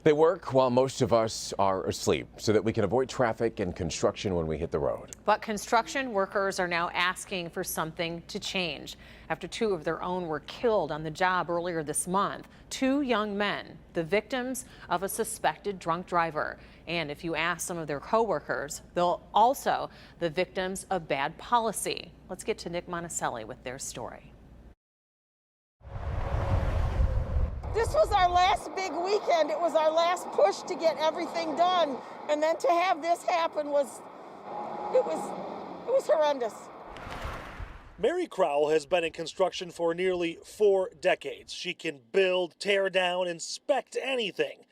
They work while most of us are asleep so that we can avoid traffic and construction when we hit the road. But construction workers are now asking for something to change after two of their own were killed on the job earlier this month. Two young men, the victims of a suspected drunk driver. And if you ask some of their co-workers, they'll also the victims of bad policy. Let's get to Nick Monticelli with their story. This was our last big weekend. It was our last push to get everything done. And then to have this happen was horrendous. Mary Crowell has been in construction for nearly 4 decades. She can build, tear down, inspect anything.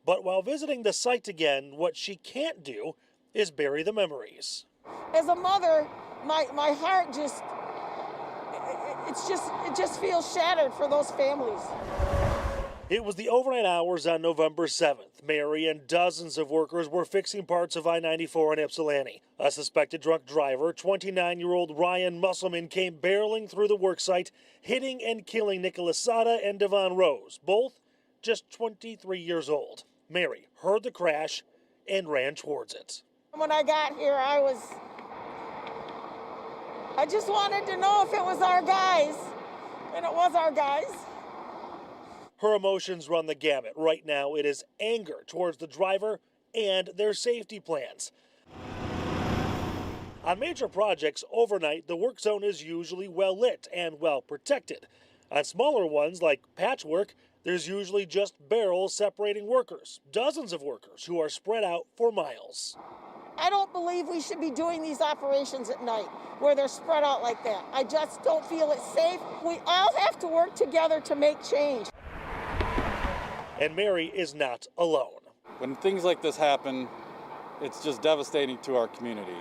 But while visiting the site again, what she can't do is bury the memories. As a mother, my heart it just feels shattered for those families. It was the overnight hours on November 7th. Mary and dozens of workers were fixing parts of I-94 in Ypsilanti. A suspected drunk driver, 29-year-old Ryan Musselman, came barreling through the worksite, hitting and killing Nicholas Sada and Devon Rose, both just 23 years old. Mary heard the crash and ran towards it. When I got here, I just wanted to know if it was our guys, and it was our guys. Her emotions run the gamut. Right now, it is anger towards the driver and their safety plans. On major projects, overnight, the work zone is usually well lit and well protected. On smaller ones, like patchwork, there's usually just barrels separating workers, dozens of workers who are spread out for miles. I don't believe we should be doing these operations at night where they're spread out like that. I just don't feel it's safe. We all have to work together to make change. And Mary is not alone. When things like this happen, it's just devastating to our community.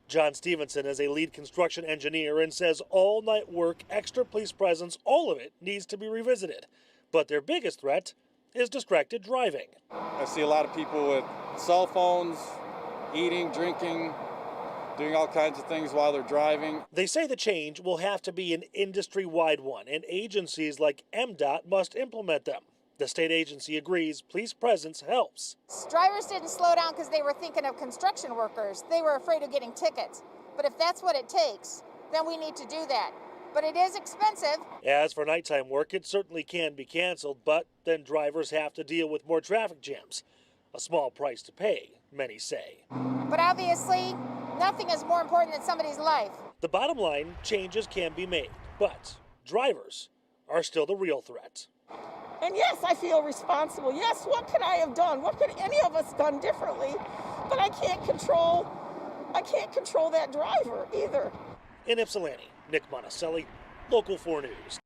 John Stevenson is a lead construction engineer and says all-night work, extra police presence, all of it needs to be revisited. But their biggest threat is distracted driving. I see a lot of people with cell phones, eating, drinking, doing all kinds of things while they're driving. They say the change will have to be an industry-wide one, and agencies like MDOT must implement them. The state agency agrees police presence helps. Drivers didn't slow down because they were thinking of construction workers. They were afraid of getting tickets. But if that's what it takes, then we need to do that. But it is expensive. As for nighttime work, it certainly can be canceled, but then drivers have to deal with more traffic jams. A small price to pay, many say. But obviously, nothing is more important than somebody's life. The bottom line, changes can be made, but drivers are still the real threat. And yes, I feel responsible. Yes, what could I have done? What could any of us done differently? But I can't control that driver either. In Ypsilanti, Nick Monticelli, Local 4 News.